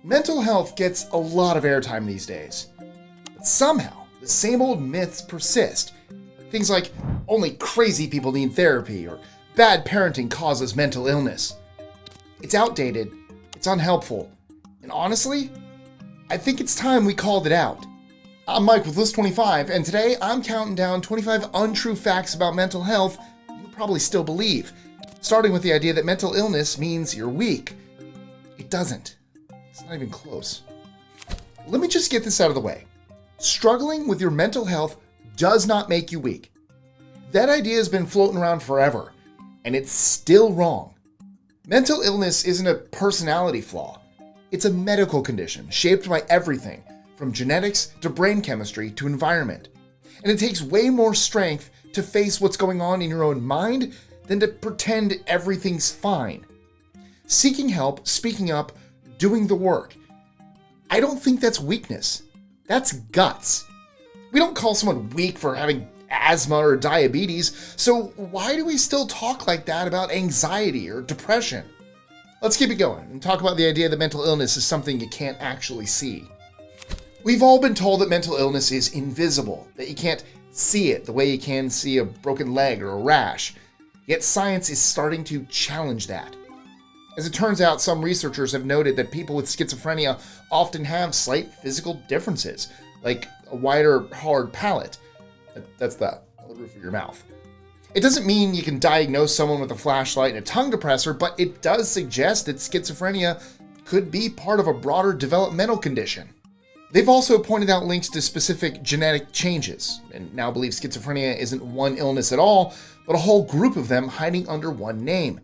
Mental health gets a lot of airtime these days. But somehow, the same old myths persist. Things like only crazy people need therapy or bad parenting causes mental illness. It's outdated, it's unhelpful, and honestly, I think it's time we called it out. I'm Mike with List 25, and today I'm counting down 25 untrue facts about mental health you probably still believe, starting with the idea that mental illness means you're weak. It doesn't. It's not even close. Let me just get this out of the way. Struggling with your mental health does not make you weak. That idea has been floating around forever, and it's still wrong. Mental illness isn't a personality flaw. It's a medical condition shaped by everything from genetics to brain chemistry to environment. And it takes way more strength to face what's going on in your own mind than to pretend everything's fine. Seeking help, speaking up, doing the work. I don't think that's weakness. That's guts. We don't call someone weak for having asthma or diabetes, so why do we still talk like that about anxiety or depression? Let's keep it going and talk about the idea that mental illness is something you can't actually see. We've all been told that mental illness is invisible, that you can't see it the way you can see a broken leg or a rash. Yet science is starting to challenge that. As it turns out, some researchers have noted that people with schizophrenia often have slight physical differences, like a wider, hard palate. That's the roof of your mouth. It doesn't mean you can diagnose someone with a flashlight and a tongue depressor, but it does suggest that schizophrenia could be part of a broader developmental condition. They've also pointed out links to specific genetic changes, and now believe schizophrenia isn't one illness at all, but a whole group of them hiding under one name.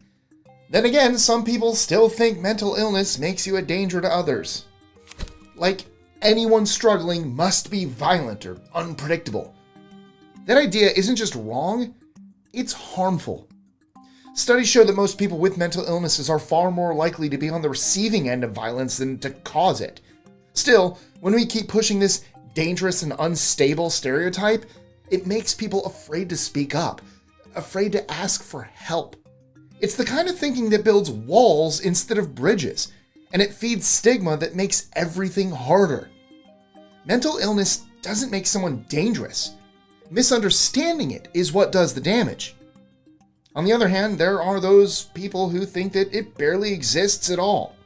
Then again, some people still think mental illness makes you a danger to others. Like anyone struggling must be violent or unpredictable. That idea isn't just wrong, it's harmful. Studies show that most people with mental illnesses are far more likely to be on the receiving end of violence than to cause it. Still, when we keep pushing this dangerous and unstable stereotype, it makes people afraid to speak up, afraid to ask for help. It's the kind of thinking that builds walls instead of bridges, and it feeds stigma that makes everything harder. Mental illness doesn't make someone dangerous. Misunderstanding it is what does the damage. On the other hand, there are those people who think that it barely exists at all.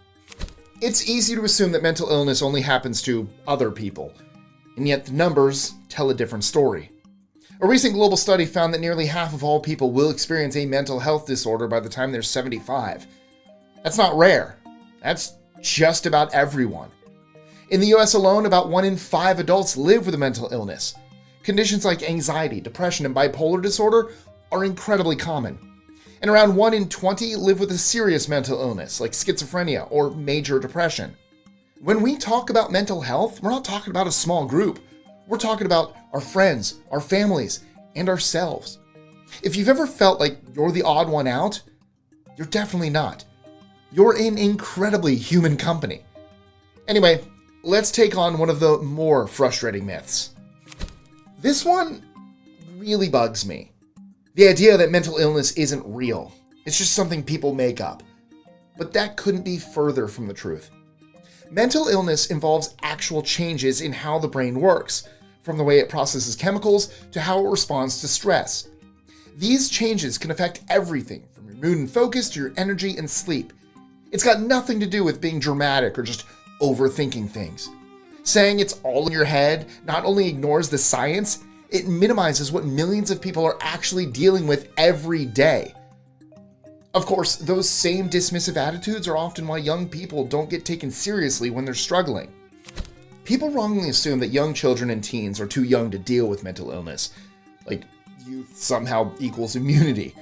It's easy to assume that mental illness only happens to other people, and yet the numbers tell a different story. A recent global study found that nearly half of all people will experience a mental health disorder by the time they're 75. That's not rare. That's just about everyone. In the US alone, about 1 in 5 adults live with a mental illness. Conditions like anxiety, depression, and bipolar disorder are incredibly common. And around 1 in 20 live with a serious mental illness like schizophrenia or major depression. When we talk about mental health, we're not talking about a small group. We're talking about our friends, our families, and ourselves. If you've ever felt like you're the odd one out, you're definitely not. You're in incredibly human company. Anyway, let's take on one of the more frustrating myths. This one really bugs me. The idea that mental illness isn't real. It's just something people make up. But that couldn't be further from the truth. Mental illness involves actual changes in how the brain works, from the way it processes chemicals to how it responds to stress. These changes can affect everything from your mood and focus to your energy and sleep. It's got nothing to do with being dramatic or just overthinking things. Saying it's all in your head not only ignores the science, it minimizes what millions of people are actually dealing with every day. Of course, those same dismissive attitudes are often why young people don't get taken seriously when they're struggling. People wrongly assume that young children and teens are too young to deal with mental illness, like youth somehow equals immunity.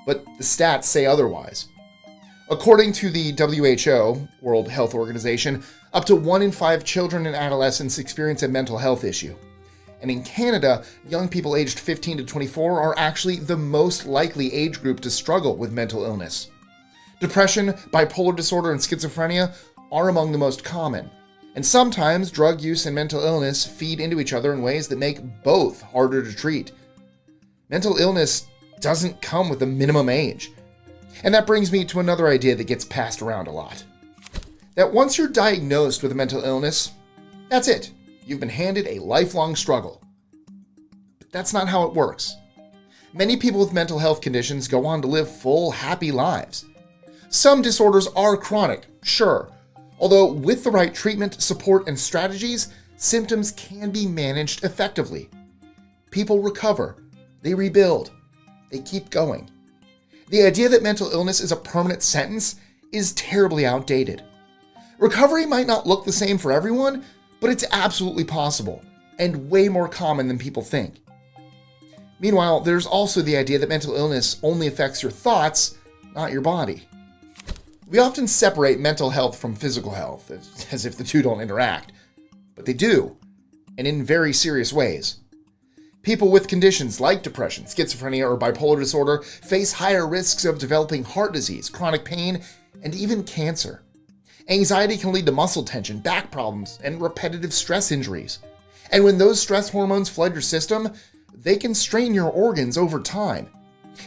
But the stats say otherwise. According to the WHO, World Health Organization, up to 1 in 5 children and adolescents experience a mental health issue. And in Canada, young people aged 15 to 24 are actually the most likely age group to struggle with mental illness. Depression, bipolar disorder, and schizophrenia are among the most common. And sometimes drug use and mental illness feed into each other in ways that make both harder to treat. Mental illness doesn't come with a minimum age. And that brings me to another idea that gets passed around a lot. that once you're diagnosed with a mental illness, that's it. You've been handed a lifelong struggle. But that's not how it works. Many people with mental health conditions go on to live full, happy lives. Some disorders are chronic, sure, although with the right treatment, support, and strategies, symptoms can be managed effectively. People recover, they rebuild, they keep going. The idea that mental illness is a permanent sentence is terribly outdated. Recovery might not look the same for everyone, but it's absolutely possible, and way more common than people think. Meanwhile, there's also the idea that mental illness only affects your thoughts, not your body. We often separate mental health from physical health, as if the two don't interact, but they do, and in very serious ways. People with conditions like depression, schizophrenia, or bipolar disorder face higher risks of developing heart disease, chronic pain, and even cancer. Anxiety can lead to muscle tension, back problems, and repetitive stress injuries. And when those stress hormones flood your system, they can strain your organs over time.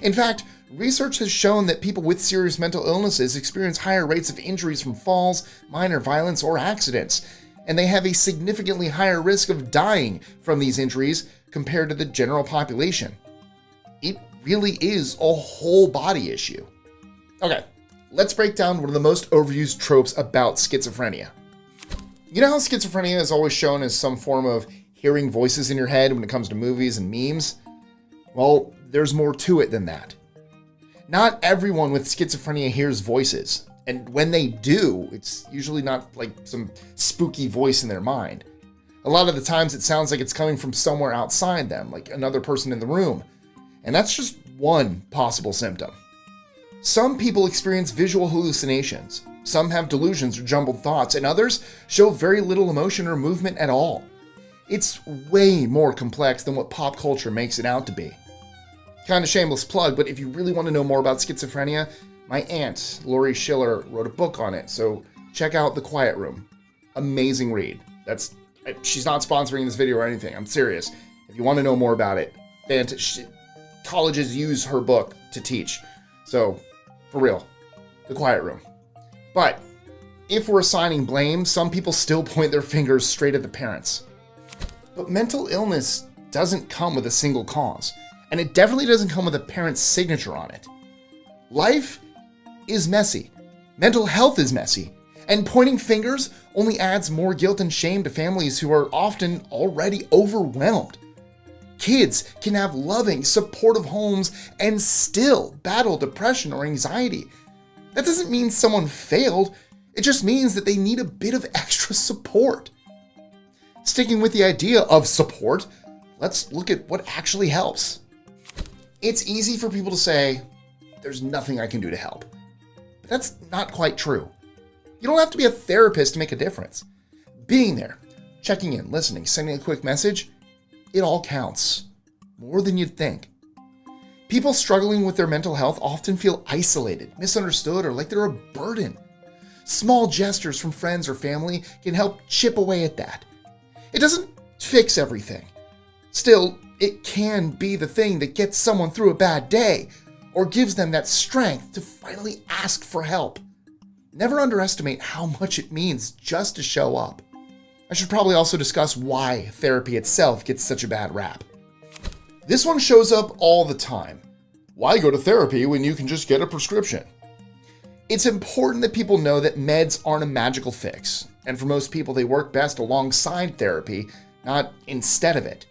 In fact, research has shown that people with serious mental illnesses experience higher rates of injuries from falls, minor violence, or accidents, and they have a significantly higher risk of dying from these injuries compared to the general population. It really is a whole body issue. Okay, let's break down one of the most overused tropes about schizophrenia. You know how schizophrenia is always shown as some form of hearing voices in your head when it comes to movies and memes? Well, there's more to it than that. Not everyone with schizophrenia hears voices, and when they do, it's usually not like some spooky voice in their mind. A lot of the times it sounds like it's coming from somewhere outside them, like another person in the room, and that's just one possible symptom. Some people experience visual hallucinations, some have delusions or jumbled thoughts, and others show very little emotion or movement at all. It's way more complex than what pop culture makes it out to be. Kind of shameless plug, but if you really want to know more about schizophrenia, my aunt, Lori Schiller, wrote a book on it, so check out The Quiet Room. Amazing read. She's not sponsoring this video or anything, I'm serious. If you want to know more about it, colleges use her book to teach. So, for real, The Quiet Room. But, if we're assigning blame, some people still point their fingers straight at the parents. But mental illness doesn't come with a single cause, and it definitely doesn't come with a parent's signature on it. Life is messy. Mental health is messy. And pointing fingers only adds more guilt and shame to families who are often already overwhelmed. Kids can have loving, supportive homes and still battle depression or anxiety. That doesn't mean someone failed. It just means that they need a bit of extra support. Sticking with the idea of support, let's look at what actually helps. It's easy for people to say, there's nothing I can do to help. But that's not quite true. You don't have to be a therapist to make a difference. Being there, checking in, listening, sending a quick message, it all counts. More than you'd think. People struggling with their mental health often feel isolated, misunderstood, or like they're a burden. Small gestures from friends or family can help chip away at that. It doesn't fix everything. Still, it can be the thing that gets someone through a bad day, or gives them that strength to finally ask for help. Never underestimate how much it means just to show up. I should probably also discuss why therapy itself gets such a bad rap. This one shows up all the time. Why go to therapy when you can just get a prescription? It's important that people know that meds aren't a magical fix, and for most people they work best alongside therapy, not instead of it.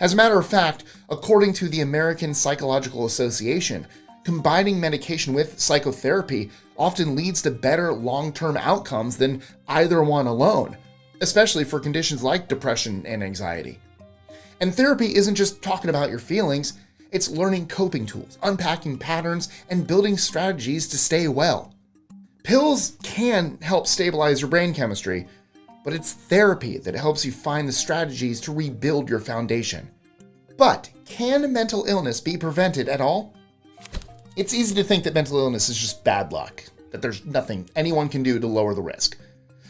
As a matter of fact, according to the American Psychological Association, combining medication with psychotherapy often leads to better long-term outcomes than either one alone, especially for conditions like depression and anxiety. And therapy isn't just talking about your feelings, it's learning coping tools, unpacking patterns, and building strategies to stay well. Pills can help stabilize your brain chemistry, but it's therapy that helps you find the strategies to rebuild your foundation. But can mental illness be prevented at all? It's easy to think that mental illness is just bad luck, that there's nothing anyone can do to lower the risk.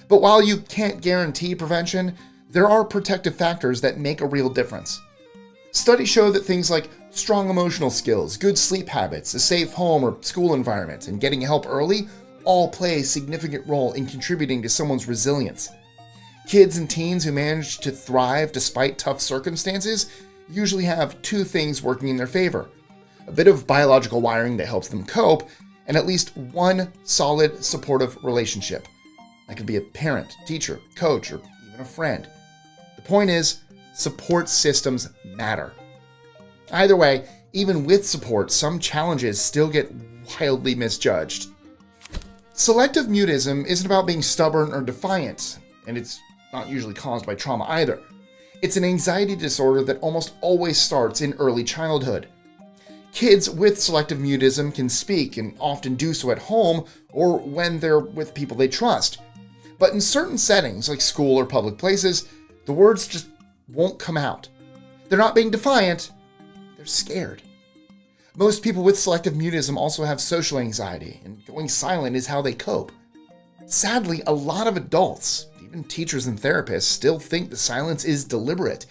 But while you can't guarantee prevention, there are protective factors that make a real difference. Studies show that things like strong emotional skills, good sleep habits, a safe home or school environment, and getting help early all play a significant role in contributing to someone's resilience. Kids and teens who manage to thrive despite tough circumstances usually have two things working in their favor: a bit of biological wiring that helps them cope, and at least one solid, supportive relationship. That could be a parent, teacher, coach, or even a friend. The point is, support systems matter. Either way, even with support, some challenges still get wildly misjudged. Selective mutism isn't about being stubborn or defiant, and it's not usually caused by trauma either. It's an anxiety disorder that almost always starts in early childhood. Kids with selective mutism can speak, and often do so at home or when they're with people they trust. But in certain settings, like school or public places, the words just won't come out. They're not being defiant, they're scared. Most people with selective mutism also have social anxiety, and going silent is how they cope. Sadly, a lot of adults, even teachers and therapists, still think the silence is deliberate,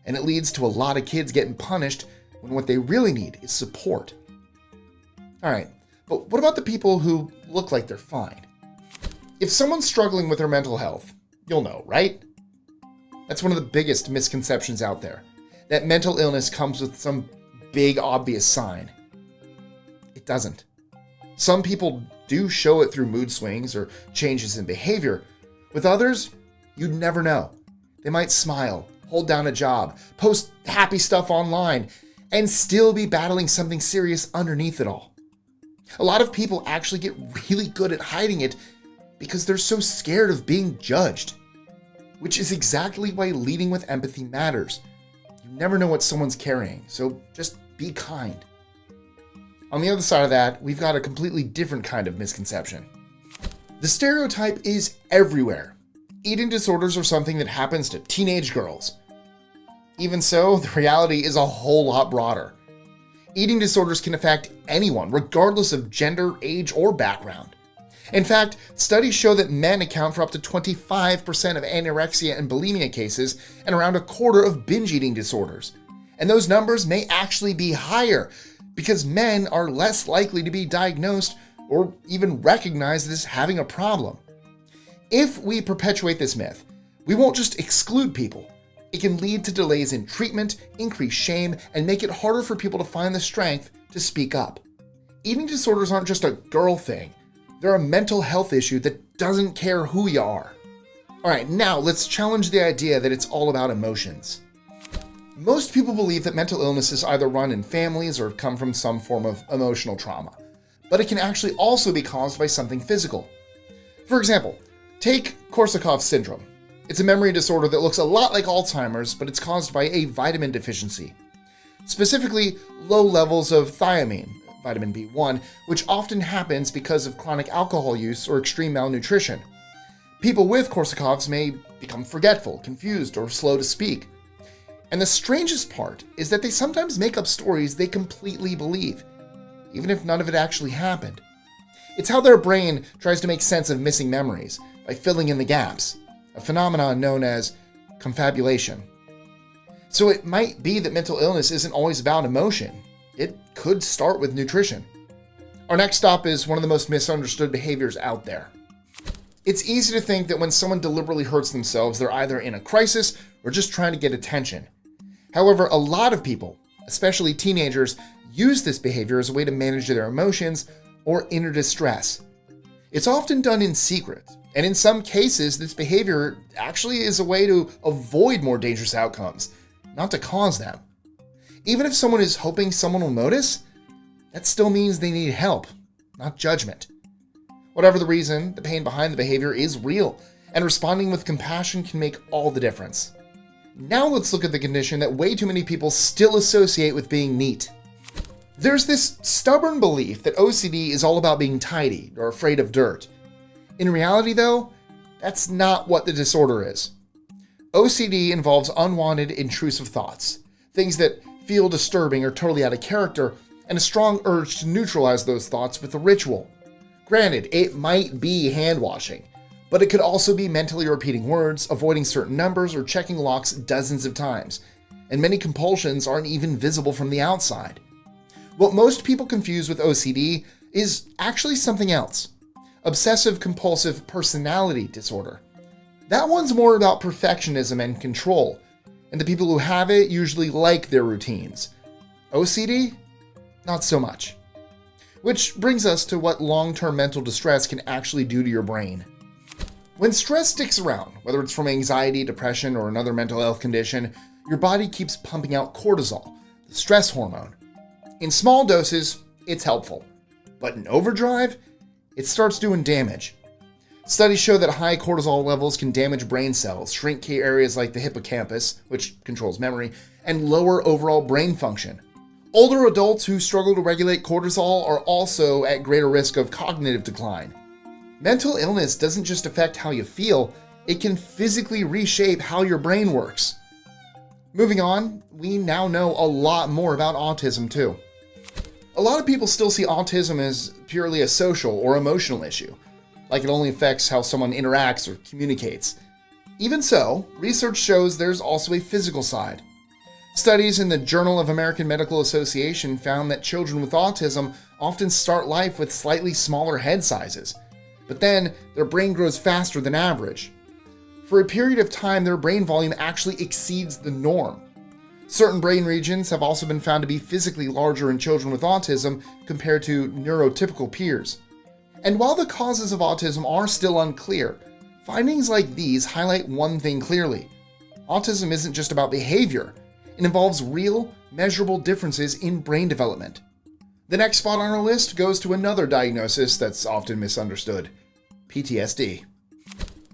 and it leads to a lot of kids getting punished when what they really need is support. Alright, but what about the people who look like they're fine? If someone's struggling with their mental health, you'll know, right? That's one of the biggest misconceptions out there, that mental illness comes with some big obvious sign. It doesn't. Some people do show it through mood swings or changes in behavior. With others, you'd never know. They might smile, hold down a job, post happy stuff online, and still be battling something serious underneath it all. A lot of people actually get really good at hiding it because they're so scared of being judged, which is exactly why leading with empathy matters. You never know what someone's carrying, so just be kind. On the other side of that, we've got a completely different kind of misconception. The stereotype is everywhere. Eating disorders are something that happens to teenage girls. Even so, the reality is a whole lot broader. Eating disorders can affect anyone, regardless of gender, age, or background. In fact, studies show that men account for up to 25% of anorexia and bulimia cases and around a quarter of binge eating disorders. And those numbers may actually be higher because men are less likely to be diagnosed or even recognized as having a problem. If we perpetuate this myth, we won't just exclude people. It can lead to delays in treatment, increase shame, and make it harder for people to find the strength to speak up. Eating disorders aren't just a girl thing. They're a mental health issue that doesn't care who you are. Alright, now let's challenge the idea that it's all about emotions. Most people believe that mental illnesses either run in families or come from some form of emotional trauma, but it can actually also be caused by something physical. For example, take Korsakoff syndrome. It's a memory disorder that looks a lot like Alzheimer's, but it's caused by a vitamin deficiency. Specifically, low levels of thiamine, vitamin B1, which often happens because of chronic alcohol use or extreme malnutrition. People with Korsakoff's may become forgetful, confused, or slow to speak. And the strangest part is that they sometimes make up stories they completely believe, even if none of it actually happened. It's how their brain tries to make sense of missing memories by filling in the gaps, a phenomenon known as confabulation. So it might be that mental illness isn't always about emotion. It could start with nutrition. Our next stop is one of the most misunderstood behaviors out there. It's easy to think that when someone deliberately hurts themselves, they're either in a crisis or just trying to get attention. However, a lot of people, especially teenagers, use this behavior as a way to manage their emotions or inner distress. It's often done in secret, and in some cases, this behavior actually is a way to avoid more dangerous outcomes, not to cause them. Even if someone is hoping someone will notice, that still means they need help, not judgment. Whatever the reason, the pain behind the behavior is real, and responding with compassion can make all the difference. Now let's look at the condition that way too many people still associate with being neat. There's this stubborn belief that OCD is all about being tidy or afraid of dirt. In reality, though, that's not what the disorder is. OCD involves unwanted, intrusive thoughts, things that feel disturbing or totally out of character, and a strong urge to neutralize those thoughts with a ritual. Granted, it might be hand washing, but it could also be mentally repeating words, avoiding certain numbers, or checking locks dozens of times, and many compulsions aren't even visible from the outside. What most people confuse with OCD is actually something else, obsessive-compulsive personality disorder. That one's more about perfectionism and control, and the people who have it usually like their routines. OCD? Not so much. Which brings us to what long-term mental distress can actually do to your brain. When stress sticks around, whether it's from anxiety, depression, or another mental health condition, your body keeps pumping out cortisol, the stress hormone. In small doses, it's helpful. But in overdrive, it starts doing damage. Studies show that high cortisol levels can damage brain cells, shrink key areas like the hippocampus, which controls memory, and lower overall brain function. Older adults who struggle to regulate cortisol are also at greater risk of cognitive decline. Mental illness doesn't just affect how you feel, it can physically reshape how your brain works. Moving on, we now know a lot more about autism too. A lot of people still see autism as purely a social or emotional issue, like it only affects how someone interacts or communicates. Even so, research shows there's also a physical side. Studies in the Journal of American Medical Association found that children with autism often start life with slightly smaller head sizes, but then their brain grows faster than average. For a period of time, their brain volume actually exceeds the norm. Certain brain regions have also been found to be physically larger in children with autism compared to neurotypical peers. And while the causes of autism are still unclear, findings like these highlight one thing clearly. Autism isn't just about behavior. It involves real, measurable differences in brain development. The next spot on our list goes to another diagnosis that's often misunderstood: PTSD.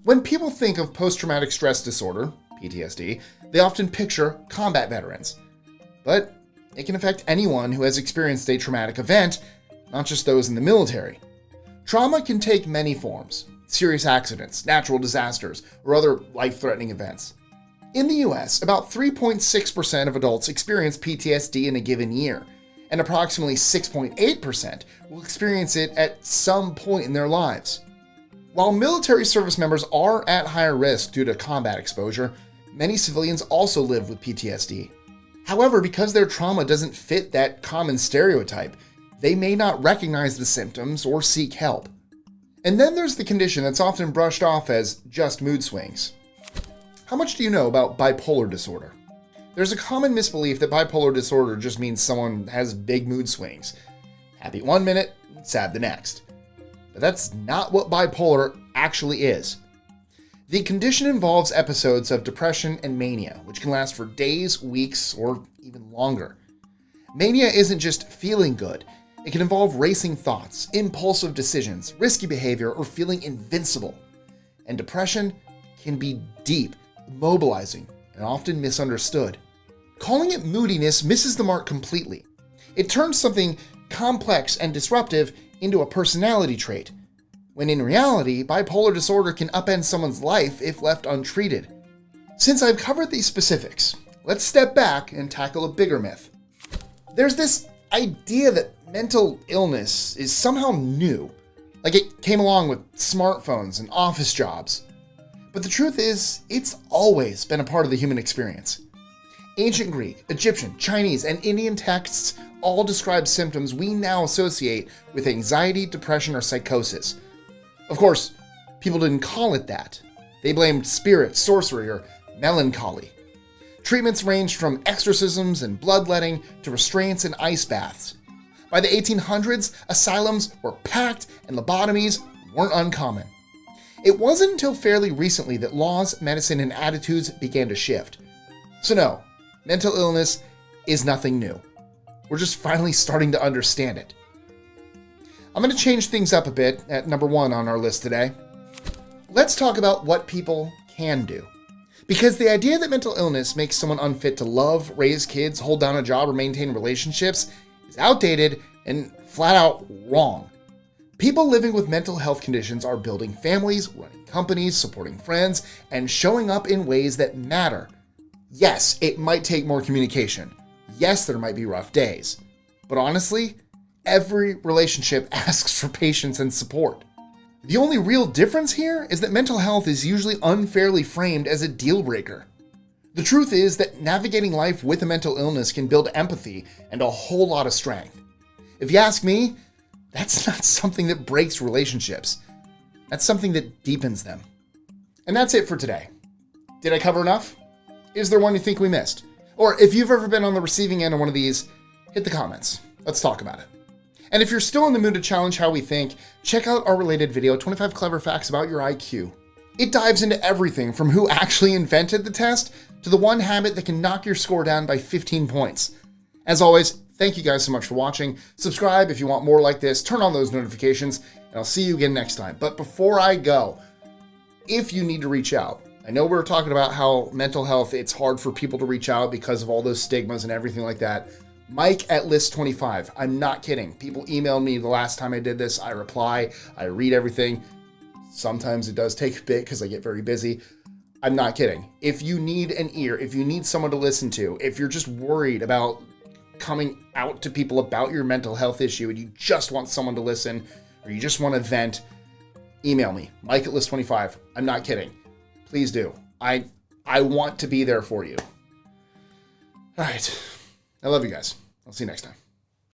When people think of post-traumatic stress disorder, PTSD, they often picture combat veterans. But it can affect anyone who has experienced a traumatic event, not just those in the military. Trauma can take many forms: serious accidents, natural disasters, or other life-threatening events. In the US, about 3.6% of adults experience PTSD in a given year, and approximately 6.8% will experience it at some point in their lives. While military service members are at higher risk due to combat exposure, many civilians also live with PTSD. However, because their trauma doesn't fit that common stereotype, they may not recognize the symptoms or seek help. And then there's the condition that's often brushed off as just mood swings. How much do you know about bipolar disorder? There's a common misbelief that bipolar disorder just means someone has big mood swings. Happy one minute, sad the next. But that's not what bipolar actually is. The condition involves episodes of depression and mania, which can last for days, weeks, or even longer. Mania isn't just feeling good. It can involve racing thoughts, impulsive decisions, risky behavior, or feeling invincible. And depression can be deep, mobilizing, and often misunderstood. Calling it moodiness misses the mark completely. It turns something complex and disruptive into a personality trait, when in reality, bipolar disorder can upend someone's life if left untreated. Since I've covered these specifics, let's step back and tackle a bigger myth. There's this idea that mental illness is somehow new, like it came along with smartphones and office jobs. But the truth is, it's always been a part of the human experience. Ancient Greek, Egyptian, Chinese, and Indian texts all describe symptoms we now associate with anxiety, depression, or psychosis. Of course, people didn't call it that. They blamed spirit, sorcery, or melancholy. Treatments ranged from exorcisms and bloodletting to restraints and ice baths. By the 1800s, asylums were packed and lobotomies weren't uncommon. It wasn't until fairly recently that laws, medicine, and attitudes began to shift. So no, mental illness is nothing new. We're just finally starting to understand it. I'm going to change things up a bit at number 1 on our list today. Let's talk about what people can do. Because the idea that mental illness makes someone unfit to love, raise kids, hold down a job, or maintain relationships is outdated and flat out wrong. People living with mental health conditions are building families, running companies, supporting friends, and showing up in ways that matter. Yes, it might take more communication. Yes, there might be rough days. But honestly, every relationship asks for patience and support. The only real difference here is that mental health is usually unfairly framed as a deal breaker. The truth is that navigating life with a mental illness can build empathy and a whole lot of strength. If you ask me, that's not something that breaks relationships. That's something that deepens them. And that's it for today. Did I cover enough? Is there one you think we missed? Or if you've ever been on the receiving end of one of these, hit the comments. Let's talk about it. And if you're still in the mood to challenge how we think, check out our related video, 25 Clever Facts About Your IQ. It dives into everything from who actually invented the test to the one habit that can knock your score down by 15 points. As always, thank you guys so much for watching. Subscribe if you want more like this, turn on those notifications, and I'll see you again next time. But before I go, if you need to reach out, I know we were talking about how mental health, it's hard for people to reach out because of all those stigmas and everything like that. Mike at list25. I'm not kidding. People emailed me the last time I did this. I reply. I read everything. Sometimes it does take a bit because I get very busy. I'm not kidding. If you need an ear, if you need someone to listen to, if you're just worried about coming out to people about your mental health issue and you just want someone to listen or you just want to vent, email me, Mike at list25. I'm not kidding. Please do. I want to be there for you. All right. I love you guys. I'll see you next time.